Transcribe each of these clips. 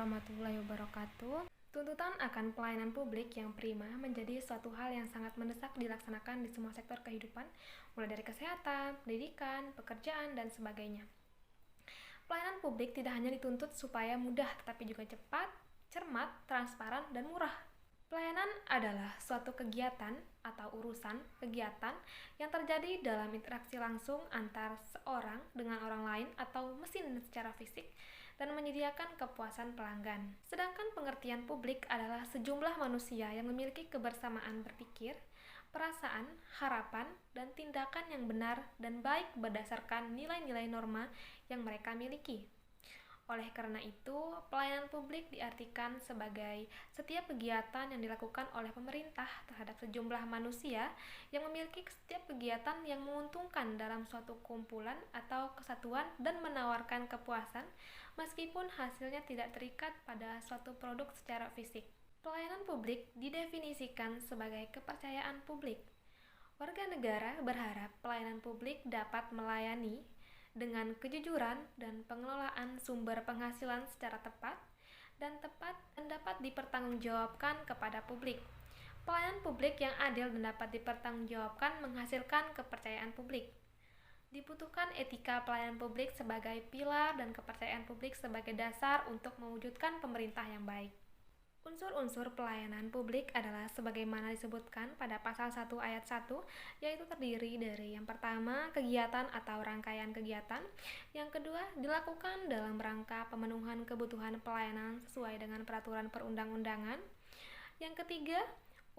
warahmatullahi wabarakatuh. Tuntutan akan pelayanan publik yang prima menjadi suatu hal yang sangat mendesak dilaksanakan di semua sektor kehidupan, mulai dari kesehatan, pendidikan, pekerjaan, dan sebagainya. Pelayanan publik tidak hanya dituntut supaya mudah, tetapi juga cepat, cermat, transparan, dan murah. Pelayanan adalah suatu kegiatan atau urusan kegiatan yang terjadi dalam interaksi langsung antar seorang dengan orang lain atau mesin secara fisik dan menyediakan kepuasan pelanggan. Sedangkan pengertian publik adalah sejumlah manusia yang memiliki kebersamaan berpikir, perasaan, harapan, dan tindakan yang benar dan baik berdasarkan nilai-nilai norma yang mereka miliki. Oleh karena itu, pelayanan publik diartikan sebagai setiap kegiatan yang dilakukan oleh pemerintah terhadap sejumlah manusia yang memiliki setiap kegiatan yang menguntungkan dalam suatu kumpulan atau kesatuan dan menawarkan kepuasan meskipun hasilnya tidak terikat pada suatu produk secara fisik. Pelayanan publik didefinisikan sebagai kepercayaan publik. Warga negara berharap pelayanan publik dapat melayani dengan kejujuran dan pengelolaan sumber penghasilan secara tepat dan dapat dipertanggungjawabkan kepada publik. Pelayanan publik yang adil dan dapat dipertanggungjawabkan menghasilkan kepercayaan publik. Dibutuhkan etika pelayanan publik sebagai pilar dan kepercayaan publik sebagai dasar untuk mewujudkan pemerintah yang baik. Unsur-unsur pelayanan publik adalah sebagaimana disebutkan pada pasal 1 ayat 1, yaitu terdiri dari yang pertama, kegiatan atau rangkaian kegiatan, yang kedua, dilakukan dalam rangka pemenuhan kebutuhan pelayanan sesuai dengan peraturan perundang-undangan, yang ketiga,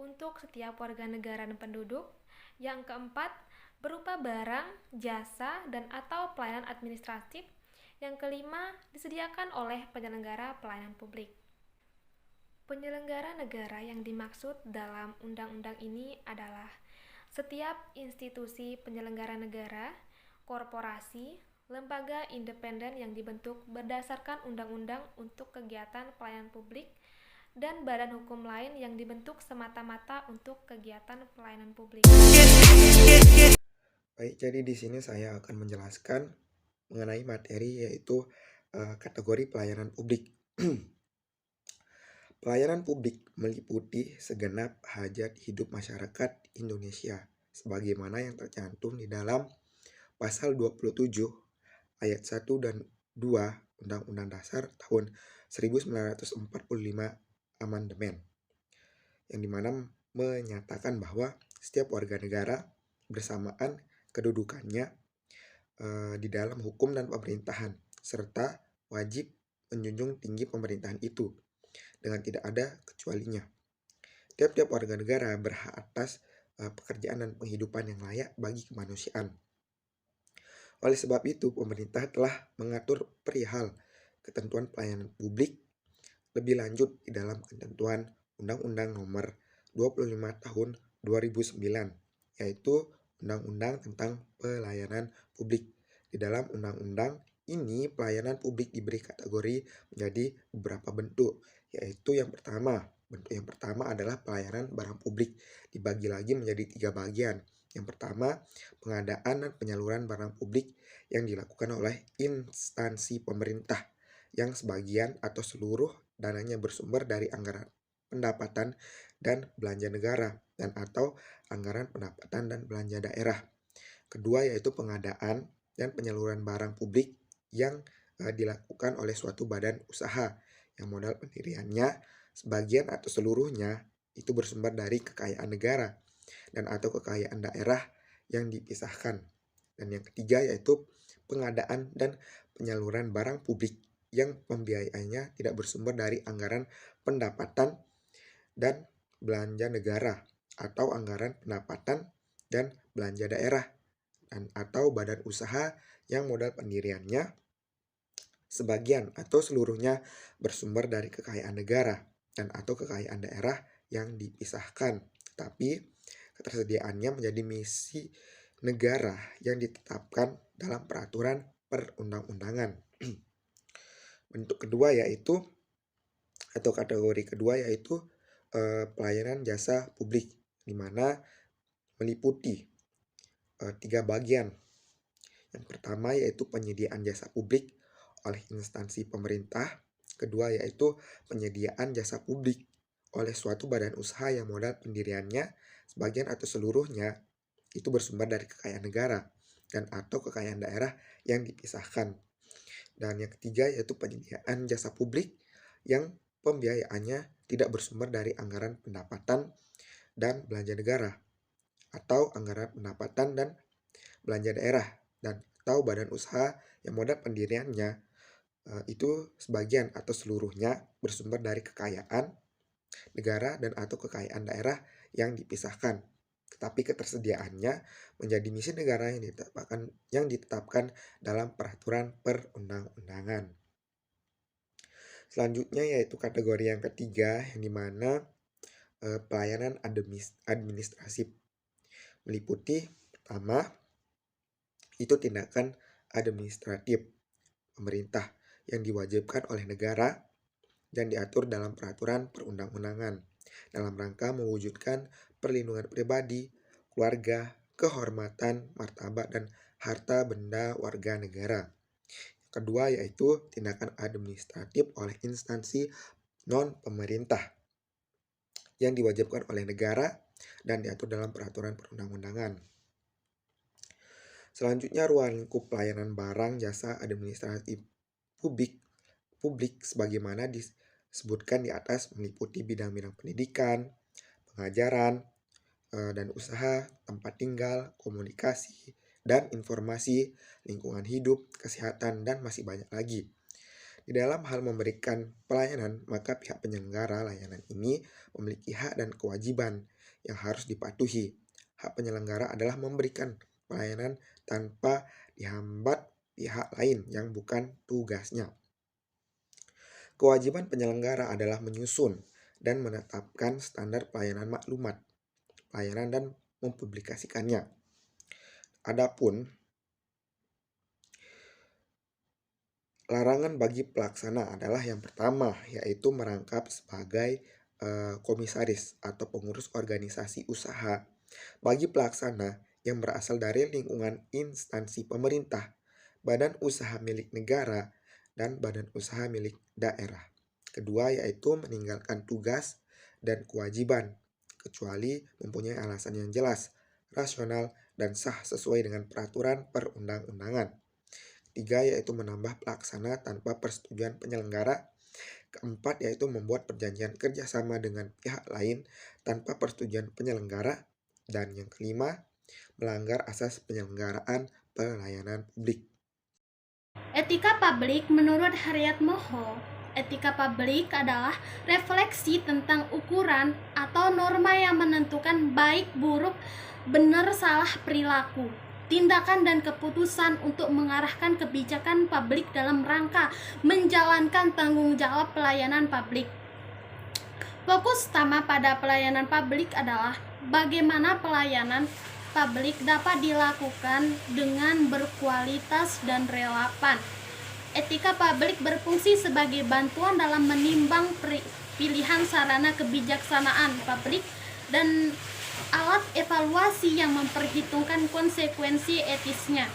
untuk setiap warga negara dan penduduk, yang keempat, berupa barang, jasa, dan atau pelayanan administratif, yang kelima, disediakan oleh penyelenggara pelayanan publik. Penyelenggara negara yang dimaksud dalam undang-undang ini adalah setiap institusi penyelenggara negara, korporasi, lembaga independen yang dibentuk berdasarkan undang-undang untuk kegiatan pelayanan publik, dan badan hukum lain yang dibentuk semata-mata untuk kegiatan pelayanan publik. Baik, jadi di sini saya akan menjelaskan mengenai materi yaitu kategori pelayanan publik. Pelayanan publik meliputi segenap hajat hidup masyarakat Indonesia sebagaimana yang tercantum di dalam pasal 27 ayat 1 dan 2 Undang-Undang Dasar tahun 1945 amandemen, yang dimana menyatakan bahwa setiap warga negara bersamaan kedudukannya di dalam hukum dan pemerintahan, serta wajib menjunjung tinggi pemerintahan itu dengan tidak ada kecualinya. Tiap-tiap warga negara berhak atas pekerjaan dan penghidupan yang layak bagi kemanusiaan. Oleh sebab itu, pemerintah telah mengatur perihal ketentuan pelayanan publik lebih lanjut di dalam ketentuan Undang-Undang Nomor 25 Tahun 2009, yaitu Undang-Undang tentang Pelayanan Publik. Di dalam undang-undang ini, pelayanan publik diberi kategori menjadi beberapa bentuk, yaitu bentuk yang pertama adalah pelayanan barang publik, dibagi lagi menjadi 3 bagian. Yang pertama, pengadaan dan penyaluran barang publik yang dilakukan oleh instansi pemerintah, yang sebagian atau seluruh dananya bersumber dari anggaran pendapatan dan belanja negara dan atau anggaran pendapatan dan belanja daerah. Kedua, yaitu pengadaan dan penyaluran barang publik yang dilakukan oleh suatu badan usaha yang modal pendiriannya sebagian atau seluruhnya itu bersumber dari kekayaan negara dan atau kekayaan daerah yang dipisahkan. Dan yang ketiga, yaitu pengadaan dan penyaluran barang publik yang pembiayaannya tidak bersumber dari anggaran pendapatan dan belanja negara atau anggaran pendapatan dan belanja daerah dan atau badan usaha yang modal pendiriannya sebagian atau seluruhnya bersumber dari kekayaan negara dan atau kekayaan daerah yang dipisahkan, tapi ketersediaannya menjadi misi negara yang ditetapkan dalam peraturan perundang-undangan. Bentuk kedua yaitu atau kategori kedua yaitu pelayanan jasa publik, di mana meliputi 3 bagian. Yang pertama yaitu penyediaan jasa publik oleh instansi pemerintah, Kedua yaitu penyediaan jasa publik oleh suatu badan usaha yang modal pendiriannya sebagian atau seluruhnya itu bersumber dari kekayaan negara dan atau kekayaan daerah yang dipisahkan. Dan yang ketiga yaitu penyediaan jasa publik yang pembiayaannya tidak bersumber dari anggaran pendapatan dan belanja negara atau anggaran pendapatan dan belanja daerah dan atau badan usaha yang modal pendiriannya itu sebagian atau seluruhnya bersumber dari kekayaan negara dan atau kekayaan daerah yang dipisahkan. Tetapi ketersediaannya menjadi misi negara yang ditetapkan dalam peraturan perundang-undangan. Selanjutnya yaitu kategori yang ketiga yang dimana pelayanan administratif meliputi pertama itu tindakan administratif pemerintah yang diwajibkan oleh negara dan diatur dalam peraturan perundang-undangan dalam rangka mewujudkan perlindungan pribadi, keluarga, kehormatan, martabat, dan harta benda warga negara. Kedua yaitu tindakan administratif oleh instansi non-pemerintah yang diwajibkan oleh negara dan diatur dalam peraturan perundang-undangan. Selanjutnya ruang lingkup pelayanan barang jasa administratif publik sebagaimana disebutkan di atas meliputi bidang-bidang pendidikan, pengajaran, dan usaha, tempat tinggal, komunikasi, dan informasi, lingkungan hidup, kesehatan, dan masih banyak lagi. Di dalam hal memberikan pelayanan, maka pihak penyelenggara layanan ini memiliki hak dan kewajiban yang harus dipatuhi. Hak penyelenggara adalah memberikan pelayanan tanpa dihambat pihak lain yang bukan tugasnya. Kewajiban penyelenggara adalah menyusun dan menetapkan standar pelayanan maklumat, pelayanan dan mempublikasikannya. Adapun larangan bagi pelaksana adalah yang pertama, yaitu merangkap sebagai komisaris atau pengurus organisasi usaha bagi pelaksana yang berasal dari lingkungan instansi pemerintah, badan usaha milik negara, dan badan usaha milik daerah. Kedua yaitu meninggalkan tugas dan kewajiban, kecuali mempunyai alasan yang jelas, rasional, dan sah sesuai dengan peraturan perundang-undangan. Tiga yaitu menambah pelaksana tanpa persetujuan penyelenggara. Keempat yaitu membuat perjanjian kerjasama dengan pihak lain tanpa persetujuan penyelenggara. Dan yang kelima, melanggar asas penyelenggaraan pelayanan publik. Etika publik menurut Haryat Moho, etika publik adalah refleksi tentang ukuran atau norma yang menentukan baik buruk, benar salah perilaku, tindakan dan keputusan untuk mengarahkan kebijakan publik dalam rangka menjalankan tanggung jawab pelayanan publik. Fokus utama pada pelayanan publik adalah bagaimana pelayanan publik dapat dilakukan dengan berkualitas dan relevan. Etika publik berfungsi sebagai bantuan dalam menimbang pilihan sarana kebijaksanaan publik dan alat evaluasi yang memperhitungkan konsekuensi etisnya.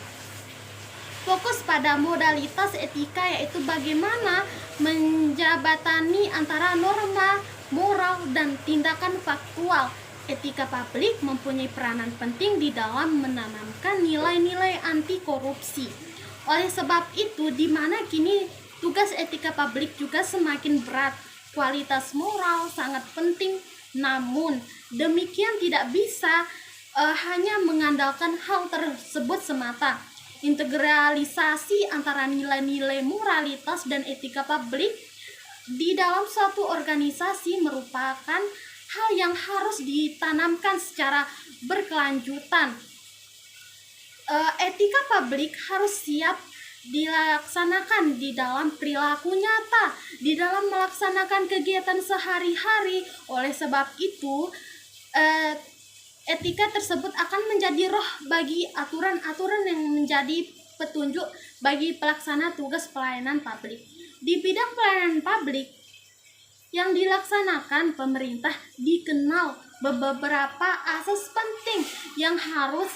Fokus pada modalitas etika yaitu bagaimana menjabatani antara norma, moral, dan tindakan faktual. Etika publik mempunyai peranan penting di dalam menanamkan nilai-nilai anti korupsi. Oleh sebab itu, di mana kini tugas etika publik juga semakin berat. Kualitas moral sangat penting, namun demikian tidak bisa hanya mengandalkan hal tersebut semata. Integralisasi antara nilai-nilai moralitas dan etika publik di dalam suatu organisasi merupakan hal yang harus ditanamkan secara berkelanjutan. Etika publik harus siap dilaksanakan di dalam perilaku nyata, di dalam melaksanakan kegiatan sehari-hari. Oleh sebab itu, etika tersebut akan menjadi roh bagi aturan-aturan yang menjadi petunjuk bagi pelaksana tugas pelayanan publik. Di bidang pelayanan publik yang dilaksanakan pemerintah dikenal beberapa asas penting yang harus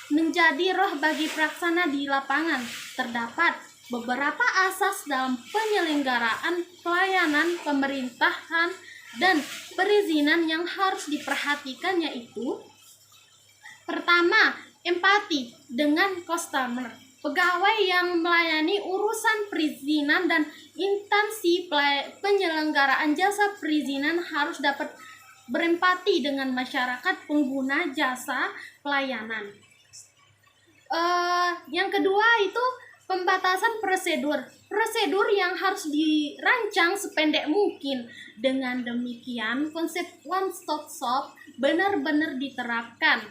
menjadi roh bagi pelaksana di lapangan. Terdapat Beberapa asas dalam penyelenggaraan pelayanan pemerintahan dan perizinan yang harus diperhatikan yaitu: pertama, empati dengan customer. Pegawai yang melayani urusan perizinan dan instansi penyelenggaraan jasa perizinan harus dapat berempati dengan masyarakat pengguna jasa pelayanan. Yang kedua itu pembatasan prosedur. Prosedur yang harus dirancang sependek mungkin. Dengan demikian, konsep one stop shop benar-benar diterapkan.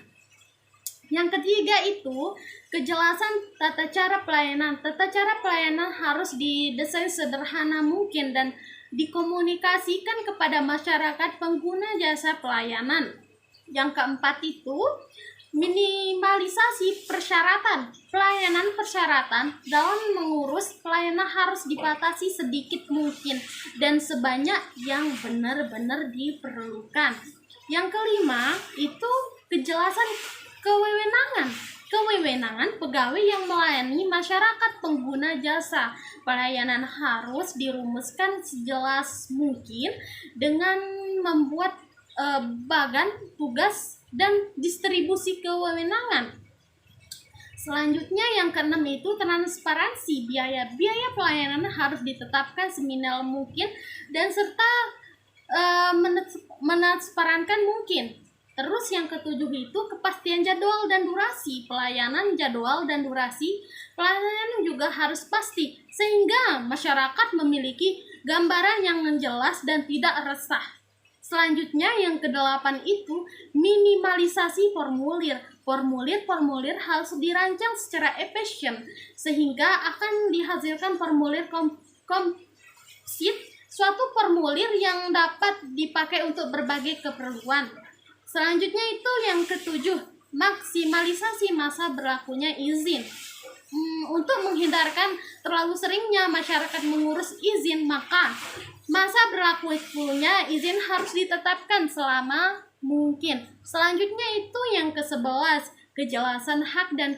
Yang ketiga itu kejelasan tata cara pelayanan. Tata cara pelayanan harus didesain sederhana mungkin dan dikomunikasikan kepada masyarakat pengguna jasa pelayanan. Yang keempat itu minimalisasi persyaratan. Pelayanan persyaratan dalam mengurus pelayanan harus dibatasi sedikit mungkin dan sebanyak yang benar-benar diperlukan. Yang kelima itu kejelasan kewenangan pegawai yang melayani masyarakat pengguna jasa pelayanan harus dirumuskan sejelas mungkin dengan membuat bagan tugas dan distribusi kewenangan. Selanjutnya yang keenam itu transparansi. Biaya pelayanan harus ditetapkan seminimal mungkin dan serta metransparankan mungkin. Terus yang ketujuh itu kepastian jadwal dan durasi. Pelayanan jadwal dan durasi pelayanan juga harus pasti sehingga masyarakat memiliki gambaran yang jelas dan tidak resah. Selanjutnya yang kedelapan itu minimalisasi formulir. Formulir harus dirancang secara efisien sehingga akan dihasilkan formulir kompleks, suatu formulir yang dapat dipakai untuk berbagai keperluan. Selanjutnya itu yang ketujuh, maksimalisasi masa berlakunya izin. Untuk menghindarkan terlalu seringnya masyarakat mengurus izin, maka masa berlakunya izin harus ditetapkan selama mungkin. Selanjutnya itu yang ke-11, kejelasan hak dan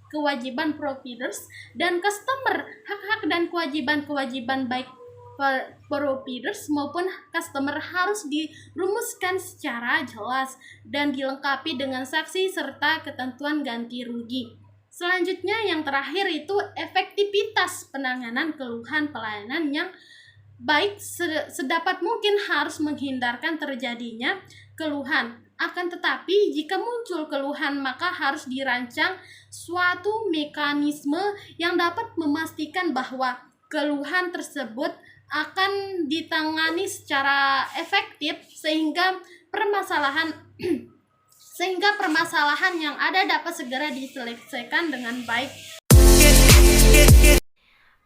kewajiban providers dan customer. Hak-hak dan kewajiban baik providers maupun customer harus dirumuskan secara jelas dan dilengkapi dengan saksi serta ketentuan ganti rugi. Selanjutnya yang terakhir itu efektivitas penanganan keluhan pelayanan yang baik sedapat mungkin harus menghindarkan terjadinya keluhan. Akan tetapi jika muncul keluhan maka harus dirancang suatu mekanisme yang dapat memastikan bahwa keluhan tersebut akan ditangani secara efektif sehingga permasalahan yang ada dapat segera diselesaikan dengan baik.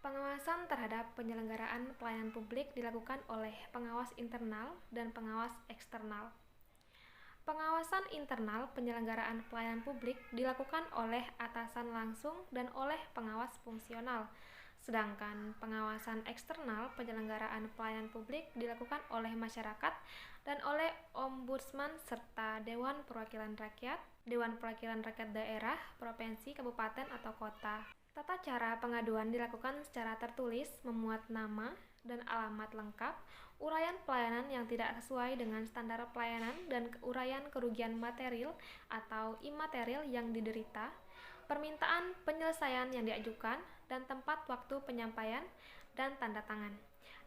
Pengawasan terhadap penyelenggaraan pelayanan publik dilakukan oleh pengawas internal dan pengawas eksternal. Pengawasan internal penyelenggaraan pelayanan publik dilakukan oleh atasan langsung dan oleh pengawas fungsional. Sedangkan pengawasan eksternal penyelenggaraan pelayanan publik dilakukan oleh masyarakat dan oleh Ombudsman serta Dewan Perwakilan Rakyat daerah, provinsi, kabupaten, atau kota. Tata cara pengaduan dilakukan secara tertulis, memuat nama dan alamat lengkap, uraian pelayanan yang tidak sesuai dengan standar pelayanan dan uraian kerugian material atau imaterial yang diderita, permintaan penyelesaian yang diajukan, dan tempat waktu penyampaian dan tanda tangan.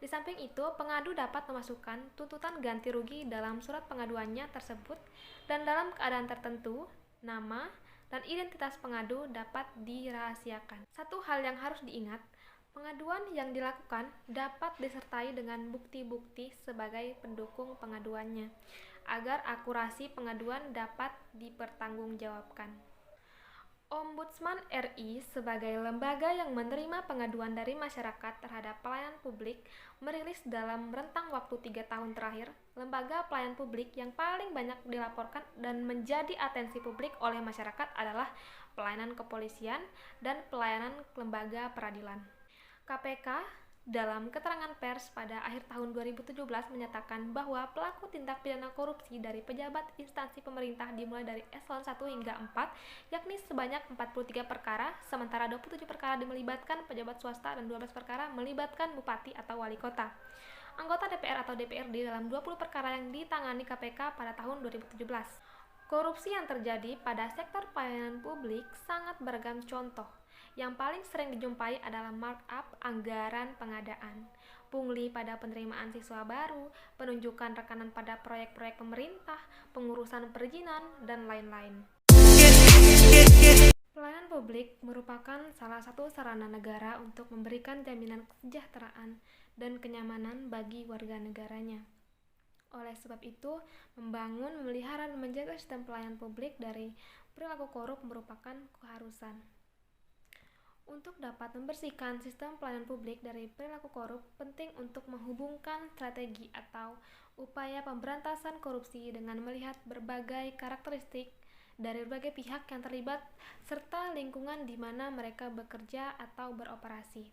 Di samping itu, pengadu dapat memasukkan tuntutan ganti rugi dalam surat pengaduannya tersebut dan dalam keadaan tertentu, nama dan identitas pengadu dapat dirahasiakan. Satu hal yang harus diingat, pengaduan yang dilakukan dapat disertai dengan bukti-bukti sebagai pendukung pengaduannya, agar akurasi pengaduan dapat dipertanggungjawabkan. Ombudsman RI sebagai lembaga yang menerima pengaduan dari masyarakat terhadap pelayanan publik merilis dalam rentang waktu 3 tahun terakhir lembaga pelayanan publik yang paling banyak dilaporkan dan menjadi atensi publik oleh masyarakat adalah pelayanan kepolisian dan pelayanan lembaga peradilan. KPK dalam keterangan pers pada akhir tahun 2017 menyatakan bahwa pelaku tindak pidana korupsi dari pejabat instansi pemerintah dimulai dari eselon 1 hingga 4, yakni sebanyak 43 perkara, sementara 27 perkara melibatkan pejabat swasta dan 12 perkara melibatkan bupati atau wali kota. Anggota DPR atau DPRD dalam 20 perkara yang ditangani KPK pada tahun 2017. Korupsi yang terjadi pada sektor pelayanan publik sangat beragam contoh. Yang paling sering dijumpai adalah markup anggaran pengadaan, pungli pada penerimaan siswa baru, penunjukan rekanan pada proyek-proyek pemerintah, pengurusan perizinan, dan lain-lain. Pelayanan publik merupakan salah satu sarana negara untuk memberikan jaminan kesejahteraan dan kenyamanan bagi warga negaranya. Oleh sebab itu, membangun, memelihara, dan menjaga sistem pelayanan publik dari perilaku korup merupakan keharusan. Untuk dapat membersihkan sistem pelayanan publik dari perilaku korup, penting untuk menghubungkan strategi atau upaya pemberantasan korupsi dengan melihat berbagai karakteristik dari berbagai pihak yang terlibat serta lingkungan di mana mereka bekerja atau beroperasi.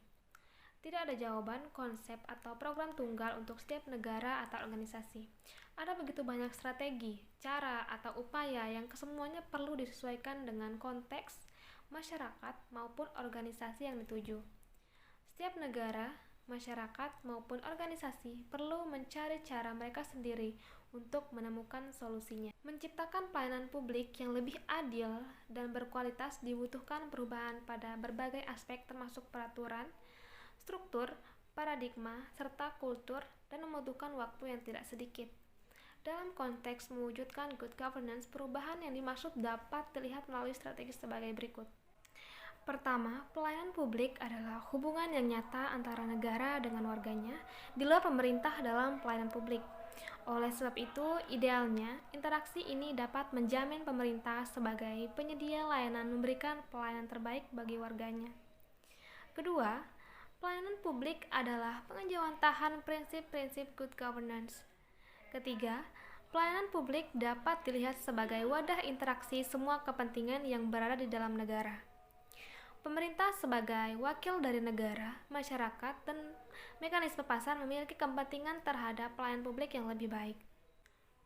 Tidak ada jawaban, konsep, atau program tunggal untuk setiap negara atau organisasi. Ada begitu banyak strategi, cara, atau upaya yang kesemuanya perlu disesuaikan dengan konteks, masyarakat, maupun organisasi yang dituju. Setiap negara, masyarakat, maupun organisasi perlu mencari cara mereka sendiri untuk menemukan solusinya. Menciptakan pelayanan publik yang lebih adil dan berkualitas dibutuhkan perubahan pada berbagai aspek termasuk peraturan, struktur, paradigma, serta kultur, dan membutuhkan waktu yang tidak sedikit. Dalam konteks mewujudkan good governance, perubahan yang dimaksud dapat dilihat melalui strategi sebagai berikut. Pertama, pelayanan publik adalah hubungan yang nyata antara negara dengan warganya di luar pemerintah dalam pelayanan publik. Oleh sebab itu, idealnya, interaksi ini dapat menjamin pemerintah sebagai penyedia layanan memberikan pelayanan terbaik bagi warganya. Kedua, pelayanan publik adalah pengejawantahan prinsip-prinsip good governance. Ketiga, pelayanan publik dapat dilihat sebagai wadah interaksi semua kepentingan yang berada di dalam negara. Pemerintah sebagai wakil dari negara, masyarakat, dan mekanisme pasar memiliki kepentingan terhadap pelayanan publik yang lebih baik.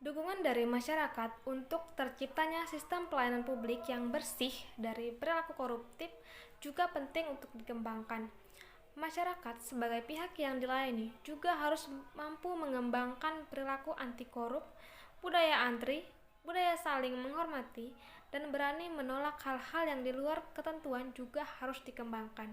Dukungan dari masyarakat untuk terciptanya sistem pelayanan publik yang bersih dari perilaku koruptif juga penting untuk dikembangkan. Masyarakat sebagai pihak yang dilayani juga harus mampu mengembangkan perilaku anti korup, budaya antri, budaya saling menghormati, dan berani menolak hal-hal yang di luar ketentuan juga harus dikembangkan.